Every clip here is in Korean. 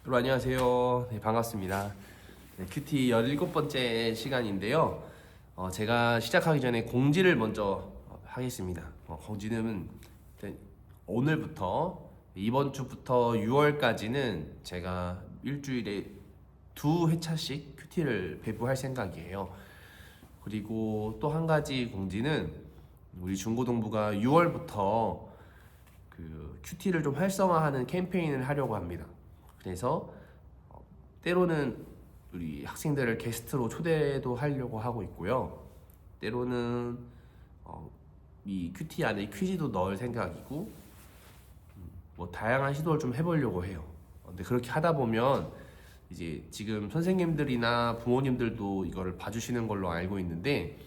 여러분 안녕하세요. 네, 반갑습니다. 네, 큐티 17번째 시간인데요. 제가 시작하기 전에 공지를 먼저 하겠습니다. 공지는 일단 오늘부터 이번 주부터 6월까지는 제가 일주일에 2회차씩 큐티를 배부할 생각이에요. 그리고 또 한 가지 공지는 우리 중고등부가 6월부터 그 큐티를 좀 활성화하는 캠페인을 하려고 합니다. 그래서 때로는 우리 학생들을 게스트로 초대도 하려고 하고 있고요. 때로는 이 큐티 안에 퀴즈도 넣을 생각이고 뭐 다양한 시도를 좀 해보려고 해요. 근데 그렇게 하다 보면 이제 지금 선생님들이나 부모님들도 이거를 봐주시는 걸로 알고 있는데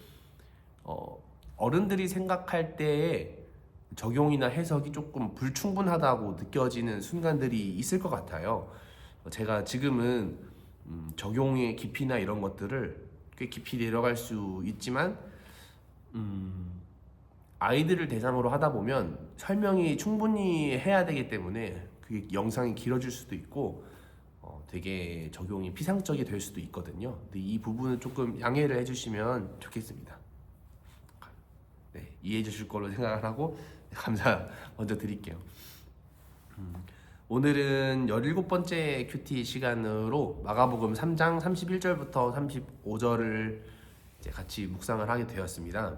어른들이 생각할 때에 적용이나 해석이 조금 불충분하다고 느껴지는 순간들이 있을 것 같아요. 제가 지금은 적용의 깊이나 이런 것들을 꽤 깊이 내려갈 수 있지만 아이들을 대상으로 하다 보면 설명이 충분히 해야 되기 때문에 그게 영상이 길어질 수도 있고 되게 적용이 피상적이 될 수도 있거든요. 근데 이 부분은 조금 양해를 해주시면 좋겠습니다. 네, 이해해 주실 걸로 생각을 하고 감사 먼저 드릴게요. 오늘은 17번째 큐티 시간으로 마가복음 3장 31절부터 35절을 이제 같이 묵상을 하게 되었습니다.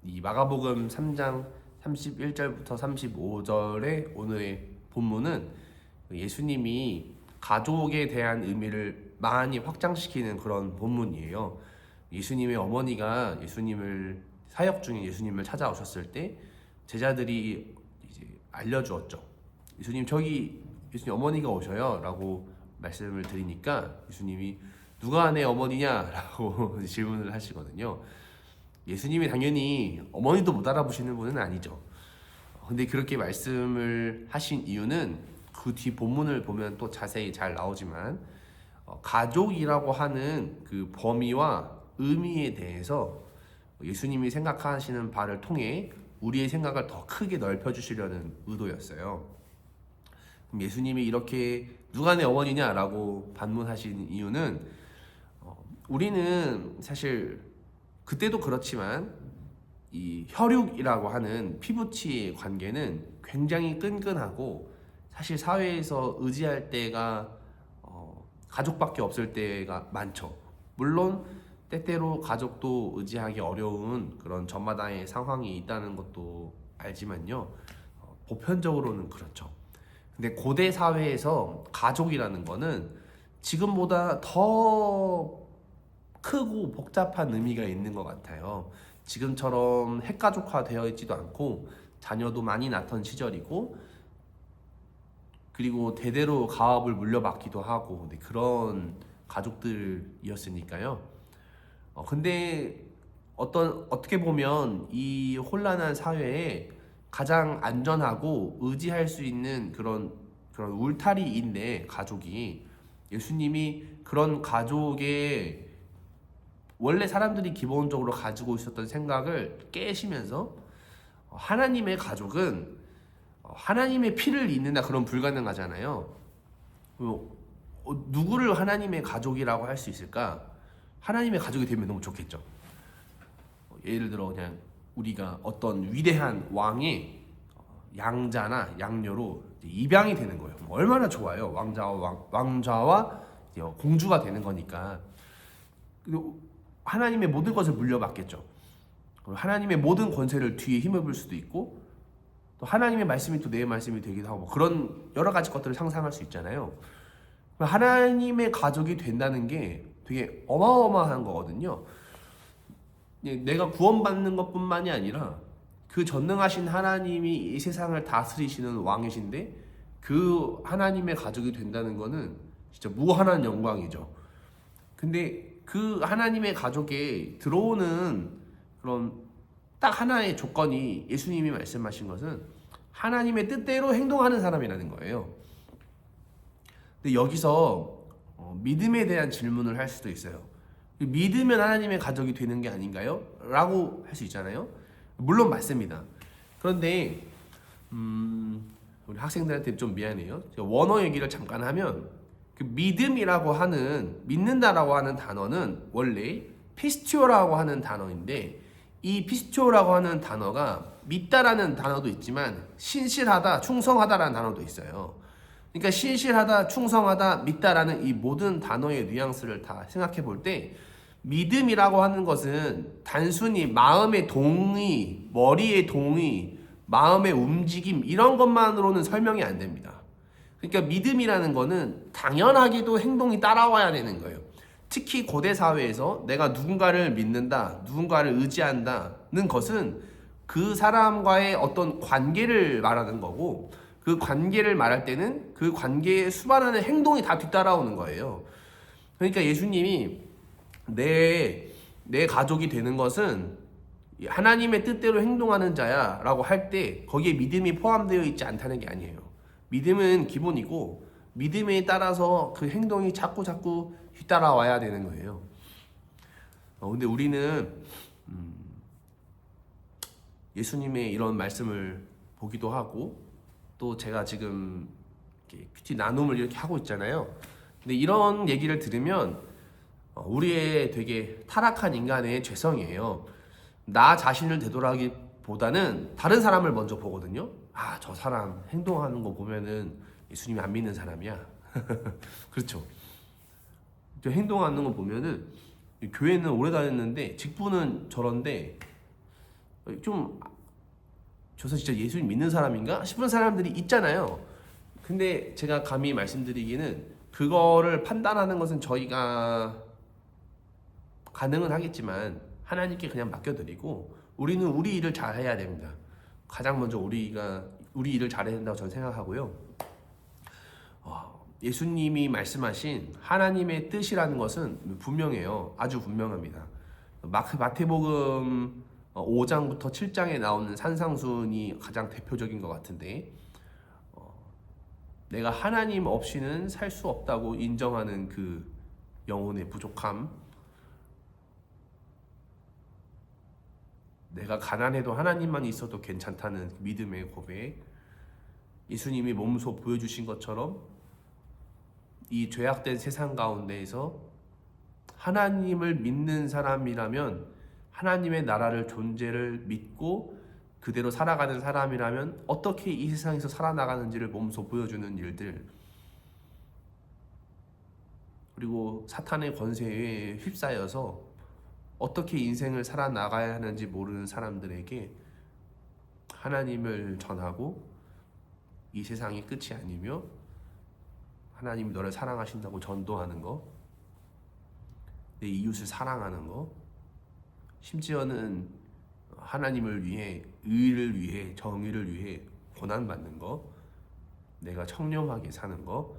이 마가복음 3장 31절부터 35절의 오늘의 본문은 예수님이 가족에 대한 의미를 많이 확장시키는 그런 본문이에요. 예수님의 어머니가 예수님을 사역 중에 예수님을 찾아오셨을 때 제자들이 이제 알려주었죠. 예수님 예수님 어머니가 오셔요 라고 말씀을 드리니까 예수님이 누가 내 어머니냐라고 질문을 하시거든요. 예수님이 당연히 어머니도 못 알아보시는 분은 아니죠. 근데 그렇게 말씀을 하신 이유는 그 뒤 본문을 보면 또 자세히 잘 나오지만 가족이라고 하는 그 범위와 의미에 대해서 예수님이 생각하시는 바를 통해 우리의 생각을 더 크게 넓혀주시려는 의도였어요. 그럼 예수님이 이렇게 누가 내 어머니냐라고 반문하신 이유는 우리는 사실 그때도 그렇지만 이 혈육이라고 하는 피부치의 관계는 굉장히 끈끈하고 사실 사회에서 의지할 때가 가족밖에 없을 때가 많죠. 물론 때때로 가족도 의지하기 어려운 그런 전마다의 상황이 있다는 것도 알지만요. 보편적으로는 그렇죠. 근데 고대 사회에서 가족이라는 거는 지금보다 더 크고 복잡한 의미가 있는 것 같아요. 지금처럼 핵가족화 되어 있지도 않고 자녀도 많이 낳던 시절이고 그리고 대대로 가업을 물려받기도 하고 그런 가족들이었으니까요. 근데 어떻게 보면 이 혼란한 사회에 가장 안전하고 의지할 수 있는 그런 울타리인데 가족이 예수님이 그런 가족의 원래 사람들이 기본적으로 가지고 있었던 생각을 깨시면서 하나님의 가족은 하나님의 피를 잇는다 그런 불가능하잖아요. 누구를 하나님의 가족이라고 할 수 있을까? 하나님의 가족이 되면 너무 좋겠죠. 예를 들어 그냥 우리가 어떤 위대한 왕의 양자나 양녀로 입양이 되는 거예요. 얼마나 좋아요. 왕자와 공주가 되는 거니까. 그리고 하나님의 모든 것을 물려받겠죠. 하나님의 모든 권세를 뒤에 힘입을 수도 있고 또 하나님의 말씀이 또 내 말씀이 되기도 하고 그런 여러 가지 것들을 상상할 수 있잖아요. 하나님의 가족이 된다는 게 되게 어마어마한 거거든요. 내가 구원받는 것뿐만이 아니라 그 전능하신 하나님이 이 세상을 다스리시는 왕이신데 그 하나님의 가족이 된다는 거는 진짜 무한한 영광이죠. 근데 그 하나님의 가족에 들어오는 그런 딱 하나의 조건이 예수님이 말씀하신 것은 하나님의 뜻대로 행동하는 사람이라는 거예요. 근데 여기서 믿음에 대한 질문을 할 수도 있어요. 믿으면 하나님의 가족이 되는 게 아닌가요? 라고 할 수 있잖아요. 물론 맞습니다. 그런데 우리 학생들한테 좀 미안해요. 원어 얘기를 잠깐 하면 그 믿음이라고 하는, 믿는다라고 하는 단어는 원래 피스티오라고 하는 단어인데, 이 피스티오라고 하는 단어가 믿다라는 단어도 있지만 신실하다, 충성하다라는 단어도 있어요. 그러니까 신실하다, 충성하다, 믿다라는 이 모든 단어의 뉘앙스를 다 생각해 볼 때, 믿음이라고 하는 것은 단순히 마음의 동의, 머리의 동의, 마음의 움직임 이런 것만으로는 설명이 안 됩니다. 그러니까 믿음이라는 거는 당연하게도 행동이 따라와야 되는 거예요. 특히 고대 사회에서 내가 누군가를 믿는다, 누군가를 의지한다는 것은 그 사람과의 어떤 관계를 말하는 거고, 그 관계를 말할 때는 그 관계에 수반하는 행동이 다 뒤따라오는 거예요. 그러니까 예수님이 내 가족이 되는 것은 하나님의 뜻대로 행동하는 자야 라고 할 때 거기에 믿음이 포함되어 있지 않다는 게 아니에요. 믿음은 기본이고 믿음에 따라서 그 행동이 자꾸 뒤따라와야 되는 거예요. 근데 우리는 예수님의 이런 말씀을 보기도 하고, 또 제가 지금 큐티 나눔을 이렇게 하고 있잖아요. 근데 이런 얘기를 들으면 우리의 되게 타락한 인간의 죄성이에요. 나 자신을 되돌아보기보다는 다른 사람을 먼저 보거든요. 아, 저 사람 행동하는 거 보면은 예수님이 안 믿는 사람이야. 그렇죠. 저 행동하는 거 보면은 교회는 오래 다녔는데 직분은 저런데 좀 저서 진짜 예수님 믿는 사람인가 싶은 사람들이 있잖아요. 근데 제가 감히 말씀드리기는 그거를 판단하는 것은 저희가 가능은 하겠지만 하나님께 그냥 맡겨드리고 우리는 우리 일을 잘 해야 됩니다. 가장 먼저 우리 일을 잘해야 된다고 저는 생각하고요. 예수님이 말씀하신 하나님의 뜻이라는 것은 분명해요. 아주 분명합니다. 마태복음 5장부터 7장에 나오는 산상순이 가장 대표적인 것 같은데, 내가 하나님 없이는 살 수 없다고 인정하는 그 영혼의 부족함, 내가 가난해도 하나님만 있어도 괜찮다는 믿음의 고백, 예수님이 몸소 보여주신 것처럼 이 죄악된 세상 가운데에서 하나님을 믿는 사람이라면, 하나님의 나라를 존재를 믿고 그대로 살아가는 사람이라면 어떻게 이 세상에서 살아나가는지를 몸소 보여주는 일들, 그리고 사탄의 권세에 휩싸여서 어떻게 인생을 살아나가야 하는지 모르는 사람들에게 하나님을 전하고 이 세상이 끝이 아니며 하나님이 너를 사랑하신다고 전도하는 거, 내 이웃을 사랑하는 거, 심지어는 하나님을 위해, 의를 위해, 정의를 위해 고난받는 거, 내가 청렴하게 사는 거,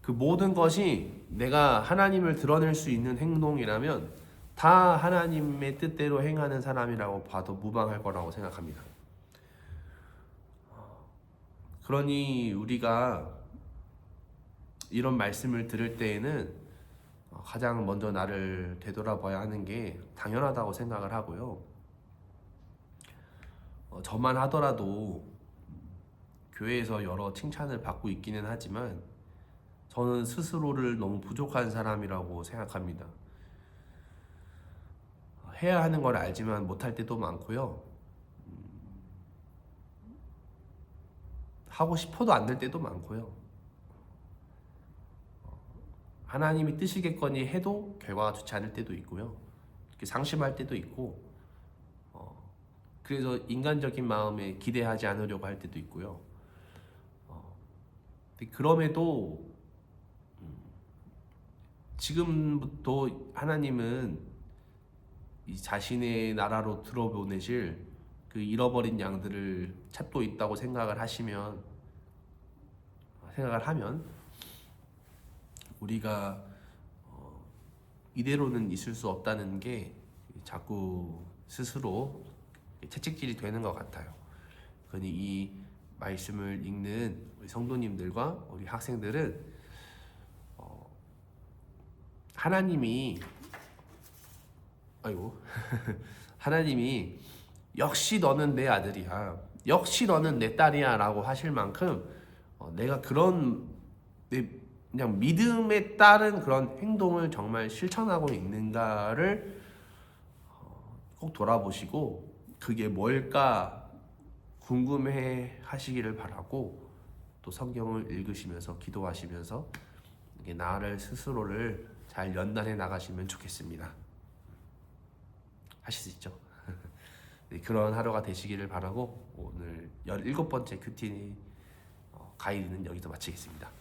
그 모든 것이 내가 하나님을 드러낼 수 있는 행동이라면 다 하나님의 뜻대로 행하는 사람이라고 봐도 무방할 거라고 생각합니다. 그러니 우리가 이런 말씀을 들을 때에는 가장 먼저 나를 되돌아봐야 하는 게 당연하다고 생각을 하고요. 저만 하더라도 교회에서 여러 칭찬을 받고 있기는 하지만 저는 스스로를 너무 부족한 사람이라고 생각합니다. 해야 하는 걸 알지만 못할 때도 많고요. 하고 싶어도 안 될 때도 많고요. 하나님이 뜻이겠거니 해도 결과가 좋지 않을 때도 있고요. 이렇게 상심할 때도 있고, 그래서 인간적인 마음에 기대하지 않으려고 할 때도 있고요. 그럼에도 지금부터 하나님은 이 자신의 나라로 들어보내실 그 잃어버린 양들을 찾고 있다고 생각을 하면 우리가 이대로는 있을 수 없다는 게 자꾸 스스로 채찍질이 되는 것 같아요. 그러니 이 말씀을 읽는 우리 성도님들과 우리 학생들은 하나님이 하나님이 역시 너는 내 아들이야, 역시 너는 내 딸이야 라고 하실 만큼 내가 그런 내 그냥 믿음에 따른 그런 행동을 정말 실천하고 있는가를 꼭 돌아보시고 그게 뭘까 궁금해 하시기를 바라고, 또 성경을 읽으시면서 기도하시면서 이게 나를 스스로를 잘 연단해 나가시면 좋겠습니다. 하실 수 있죠? 네, 그런 하루가 되시기를 바라고 오늘 17번째 큐티 가이드는 여기서 마치겠습니다.